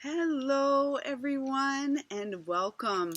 Hello, everyone, and welcome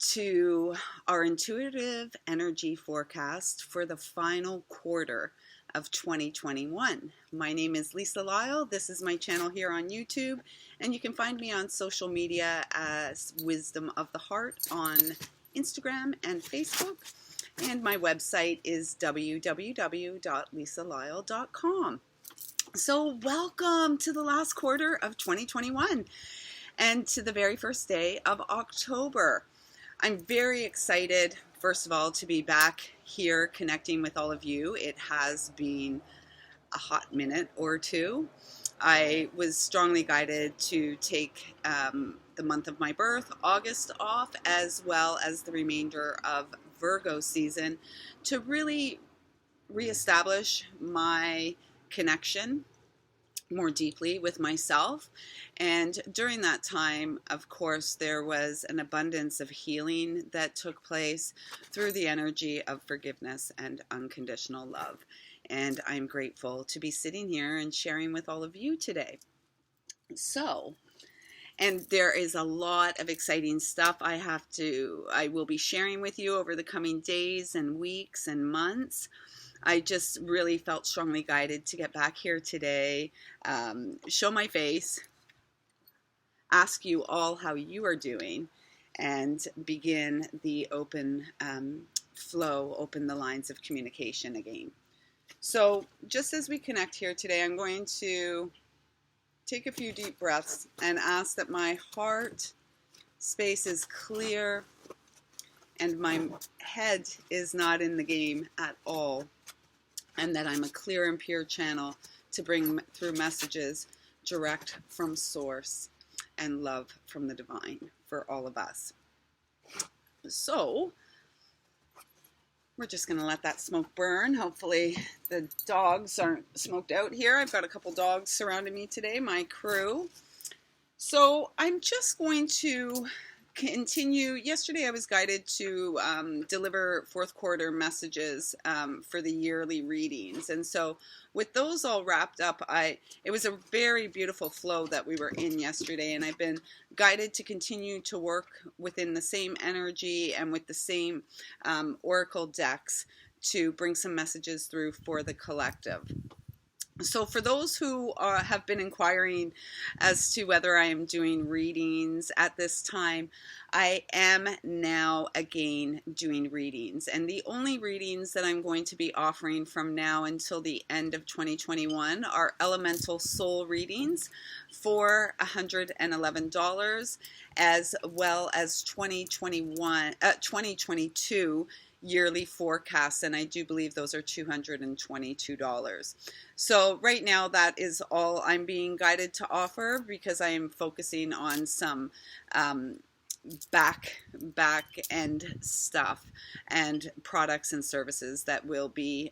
to our intuitive energy forecast for the final quarter of 2021. My name is Lyle. This is my channel here on YouTube, and you can find me on social media as Wisdom of the Heart on Instagram and Facebook. And my website is www.lisalyle.com. So welcome to the last quarter of 2021 and to the very first day of October. I'm very excited, first of all, to be back here connecting with all of you. It has been a hot minute or two. I was strongly guided to take the month of my birth, August, off, as well as the remainder of Virgo season to really reestablish my connection more deeply with myself. And during that time, of course, there was an abundance of healing that took place through the energy of forgiveness and unconditional love. And I'm grateful to be sitting here and sharing with all of you today. And there is a lot of exciting stuff I will be sharing with you over the coming days and weeks and months. I just really felt strongly guided to get back here today, show my face, ask you all how you are doing, and begin the open flow, open the lines of communication again. So just as we connect here today, I'm going to take a few deep breaths and ask that my heart space is clear and my head is not in the game at all, and that I'm a clear and pure channel to bring through messages direct from source and love from the divine for all of us. So we're just going to let that smoke burn. Hopefully the dogs aren't smoked out here. I've got a couple dogs surrounding me today, my crew. So I'm just going to continue. Yesterday I was guided to deliver fourth quarter messages for the yearly readings, and so with those all wrapped up, it was a very beautiful flow that we were in yesterday, and I've been guided to continue to work within the same energy and with the same oracle decks to bring some messages through for the collective. So for those who have been inquiring as to whether I am doing readings at this time, I am now again doing readings. And the only readings that I'm going to be offering from now until the end of 2021 are elemental soul readings for $111, as well as 2022 yearly forecasts, and I do believe those are $222. So right now that is all I'm being guided to offer, because I am focusing on some back end stuff and products and services that will be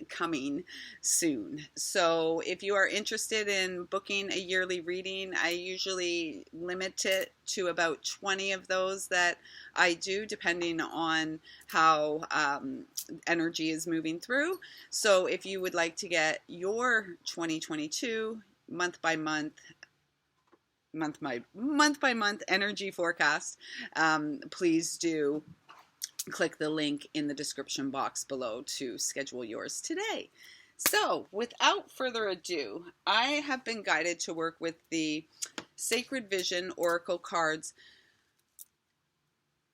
coming soon. So if you are interested in booking a yearly reading, I usually limit it to about 20 of those that I do, depending on how energy is moving through. So if you would like to get your 2022 month by month energy forecast, please do click the link in the description box below to schedule yours today. So without further ado, I have been guided to work with the Sacred Vision Oracle cards.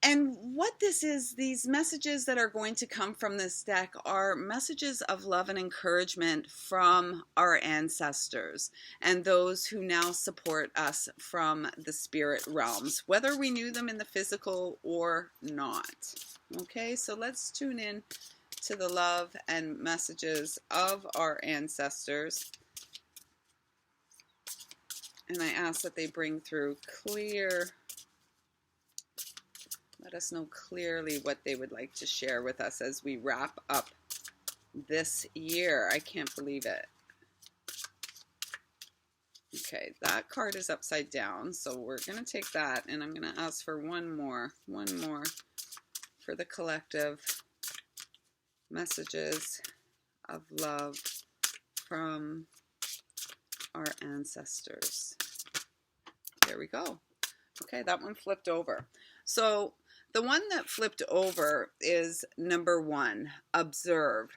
And what this is, these messages that are going to come from this deck are messages of love and encouragement from our ancestors and those who now support us from the spirit realms, whether we knew them in the physical or not. Okay, so let's tune in to the love and messages of our ancestors. And I ask that they bring through let us know clearly what they would like to share with us as we wrap up this year. I can't believe it. Okay, that card is upside down, so we're going to take that, and I'm going to ask for one more for the collective. Messages of love from our ancestors. There There we go. Okay, that one flipped over. So the one that flipped over is number 1, observe.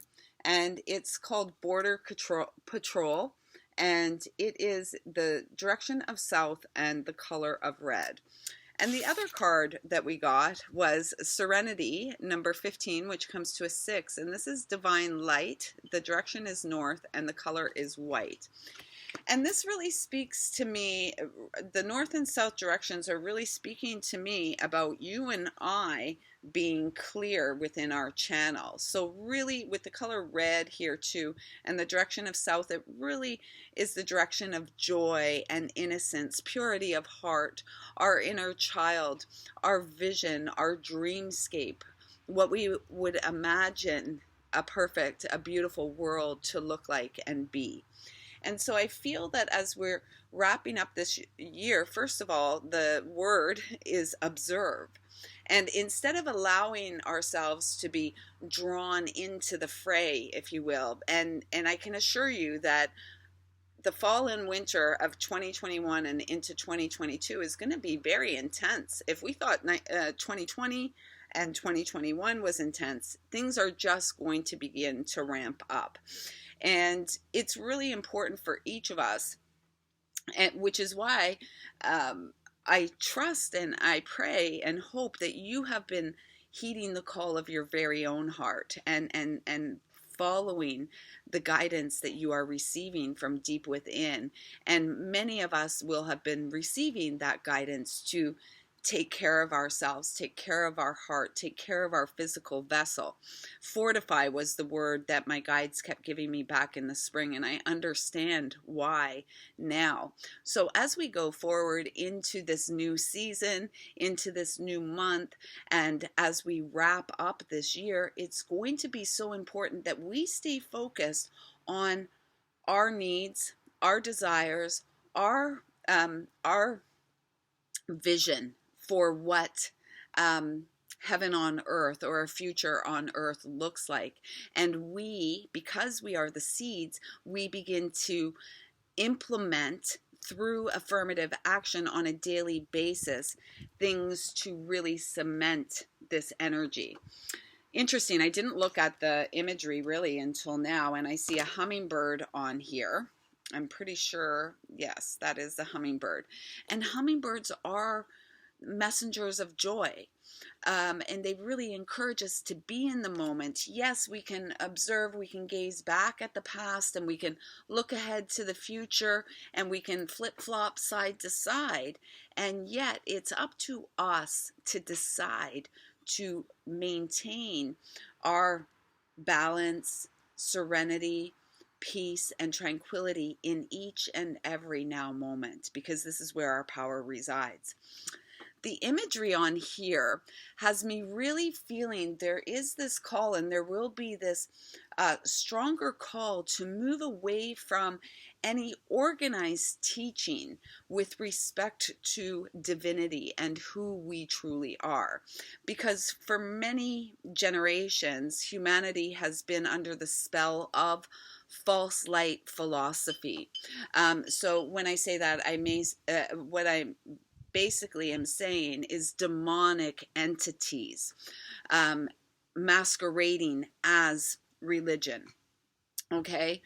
And it's called Border Patrol. And it is the direction of south and the color of red. And the other card that we got was Serenity, number 15, which comes to a 6. And this is Divine Light. The direction is north and the color is white. And this really speaks to me, the north and south directions are really speaking to me about you and I being clear within our channel. So really with the color red here too, and the direction of south, it really is the direction of joy and innocence, purity of heart, our inner child, our vision, our dreamscape, what we would imagine a beautiful world to look like and be. And so I feel that as we're wrapping up this year, first of all, the word is observe. And instead of allowing ourselves to be drawn into the fray, if you will, and I can assure you that the fall and winter of 2021 and into 2022 is going to be very intense. If we thought 2020 and 2021 was intense, things are just going to begin to ramp up. And it's really important for each of us, and which is why I trust and I pray and hope that you have been heeding the call of your very own heart and following the guidance that you are receiving from deep within. And many of us will have been receiving that guidance to take care of ourselves, take care of our heart, take care of our physical vessel. Fortify was the word that my guides kept giving me back in the spring, and I understand why now. So as we go forward into this new season, into this new month, and as we wrap up this year, it's going to be so important that we stay focused on our needs, our desires, our vision for what heaven on earth or a future on earth looks like. And we, because we are the seeds, we begin to implement through affirmative action on a daily basis things to really cement this energy. Interesting, I didn't look at the imagery really until now, and I see a hummingbird on here. I'm pretty sure, yes, that is the hummingbird. And hummingbirds are messengers of joy. And they really encourage us to be in the moment. Yes, we can observe, we can gaze back at the past, and we can look ahead to the future, and we can flip-flop side to side. And yet, it's up to us to decide to maintain our balance, serenity, peace, and tranquility in each and every now moment, because this is where our power resides. The imagery on here has me really feeling there is this call, and there will be this stronger call to move away from any organized teaching with respect to divinity and who we truly are. Because for many generations, humanity has been under the spell of false light philosophy. So when I say that, what I basically am saying is demonic entities masquerading as religion. Okay?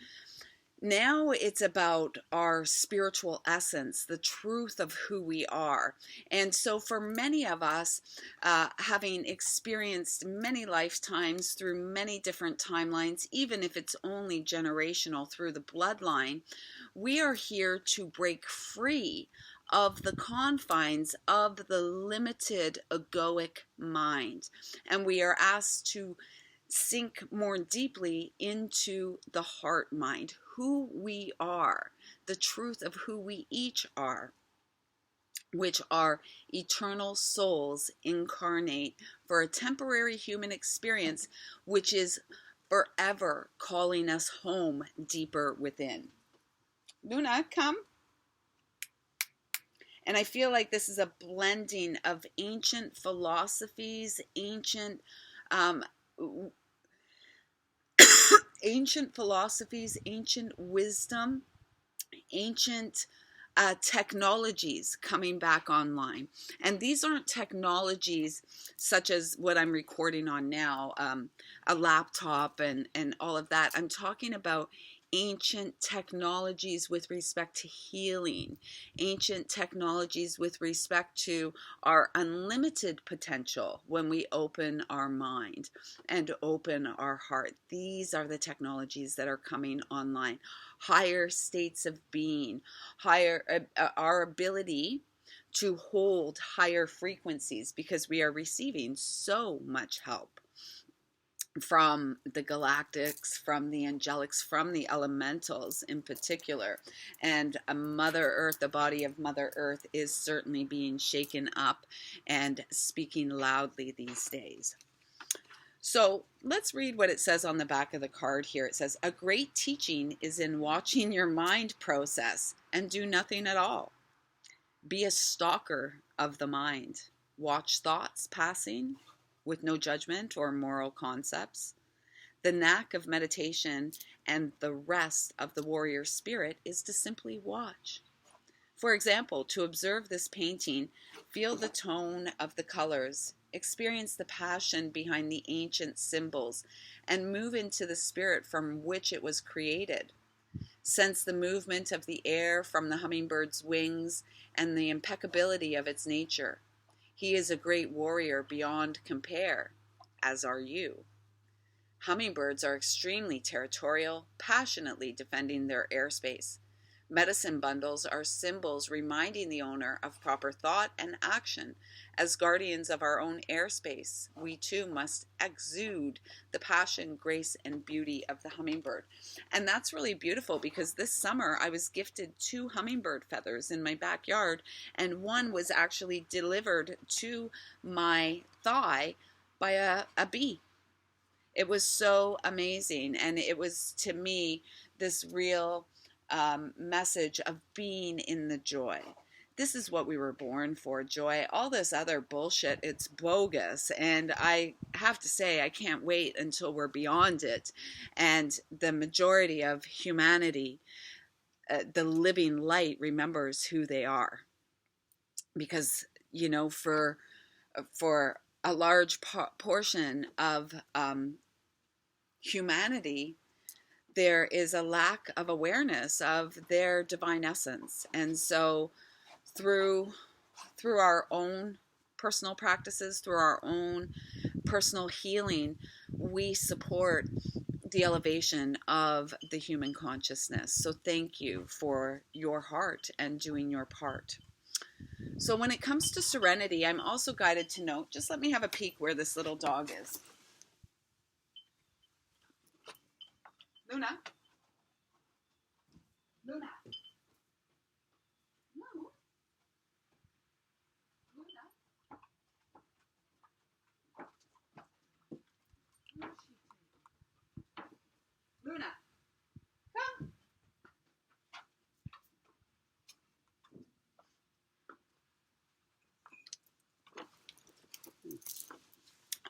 Now it's about our spiritual essence, the truth of who we are. And so for many of us, having experienced many lifetimes through many different timelines, even if it's only generational through the bloodline, we are here to break free of the confines of the limited egoic mind. And we are asked to sink more deeply into the heart mind, who we are, the truth of who we each are, which are eternal souls incarnate for a temporary human experience, which is forever calling us home deeper within. Luna, come. And I feel like this is a blending of ancient philosophies, ancient wisdom, ancient technologies coming back online. And these aren't technologies such as what I'm recording on now, a laptop and all of that. I'm talking about ancient technologies with respect to healing, ancient technologies with respect to our unlimited potential when we open our mind and open our heart. These are the technologies that are coming online. Higher states of being, higher our ability to hold higher frequencies, because we are receiving so much help from the galactics, from the angelics, from the elementals in particular. And Mother Earth, the body of Mother Earth, is certainly being shaken up and speaking loudly these days. So let's read what it says on the back of the card here. It says, a great teaching is in watching your mind process and do nothing at all. Be a stalker of the mind. Watch thoughts passing with no judgment or moral concepts. The knack of meditation and the rest of the warrior spirit is to simply watch. For example, to observe this painting, feel the tone of the colors, experience the passion behind the ancient symbols, and move into the spirit from which it was created. Sense the movement of the air from the hummingbird's wings and the impeccability of its nature. He is a great warrior beyond compare, as are you. Hummingbirds are extremely territorial, passionately defending their airspace. Medicine bundles are symbols reminding the owner of proper thought and action. As guardians of our own airspace, we too must exude the passion, grace, and beauty of the hummingbird. And that's really beautiful, because this summer I was gifted 2 hummingbird feathers in my backyard, and one was actually delivered to my thigh by a bee. It was so amazing, and it was, to me, this real message of being in the joy. This is what we were born for, joy. All this other bullshit, it's bogus. And I have to say, I can't wait until we're beyond it. And the majority of humanity, the living light, remembers who they are. Because, you know, for a large portion of humanity, there is a lack of awareness of their divine essence. And so through our own personal practices, through our own personal healing, we support the elevation of the human consciousness. So thank you for your heart and doing your part. So when it comes to serenity, I'm also guided to note, just let me have a peek where this little dog is. Luna? Luna? No. Luna? Where is she? Luna? Come.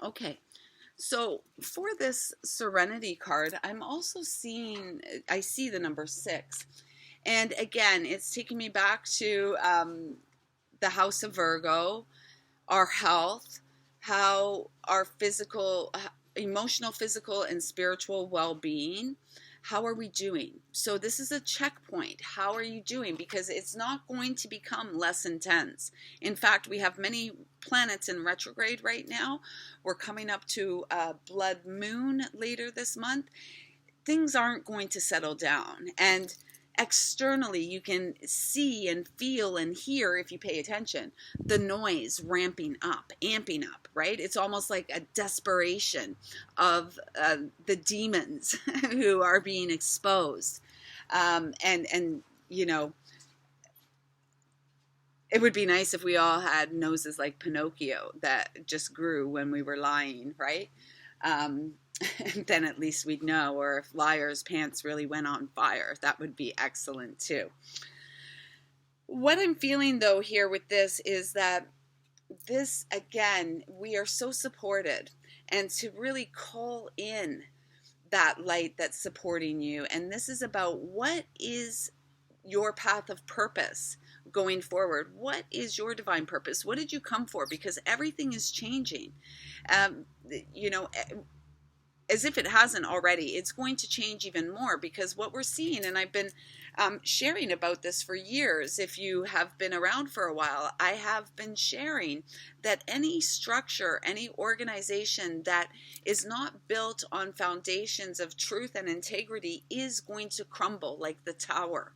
Okay. So for this Serenity card, I'm also seeing, I see the number 6. And again, it's taking me back to the House of Virgo, our health, how our physical, emotional, physical, and spiritual well-being. How are we doing? So this is a checkpoint. How are you doing? Because it's not going to become less intense. In fact, we have many planets in retrograde right now. We're coming up to a blood moon later this month. Things aren't going to settle down. And externally, you can see and feel and hear, if you pay attention, the noise ramping up, amping up, right? It's almost like a desperation of the demons who are being exposed. And you know, it would be nice if we all had noses like Pinocchio that just grew when we were lying, right? Then at least we'd know. Or if Liar's pants really went on fire, that would be excellent too. What I'm feeling though here with this is that this, again, we are so supported, and to really call in that light that's supporting you. And this is about what is your path of purpose going forward. What is your divine purpose? What did you come for? Because everything is changing. Um, you know, as if it hasn't already, it's going to change even more, because what we're seeing, and I've been sharing about this for years. If you have been around for a while, I have been sharing that any structure, any organization that is not built on foundations of truth and integrity is going to crumble, like the tower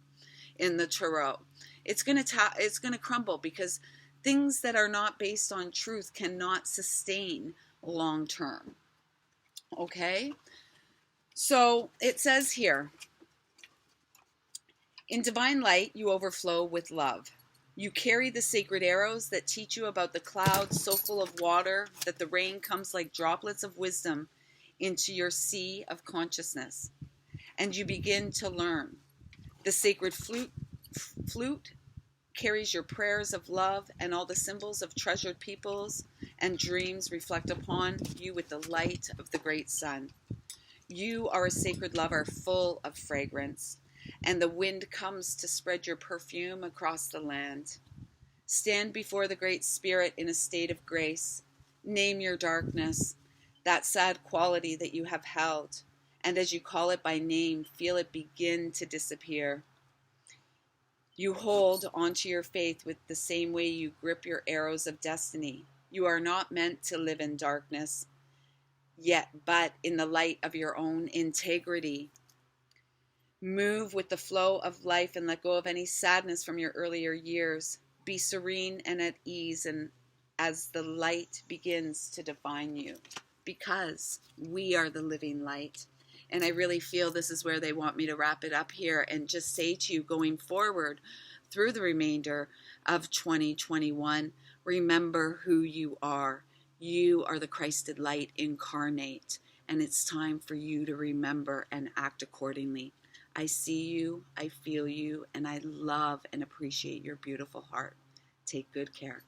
in the Tarot. It's going to crumble, because things that are not based on truth cannot sustain long term. Okay, so it says here, in divine light, you overflow with love. You carry the sacred arrows that teach you about the clouds so full of water that the rain comes like droplets of wisdom into your sea of consciousness. And you begin to learn. The sacred flute carries your prayers of love, and all the symbols of treasured peoples and dreams reflect upon you with the light of the great sun. You are a sacred lover full of fragrance, and the wind comes to spread your perfume across the land. Stand before the Great Spirit in a state of grace. Name your darkness, that sad quality that you have held, and as you call it by name, feel it begin to disappear. You hold onto your faith with the same way you grip your arrows of destiny. You are not meant to live in darkness, yet, but in the light of your own integrity. Move with the flow of life and let go of any sadness from your earlier years. Be serene and at ease, and as the light begins to define you, because we are the living light. And I really feel this is where they want me to wrap it up here and just say to you, going forward through the remainder of 2021, remember who you are. You are the Christed light incarnate, and it's time for you to remember and act accordingly. I see you, I feel you, and I love and appreciate your beautiful heart. Take good care.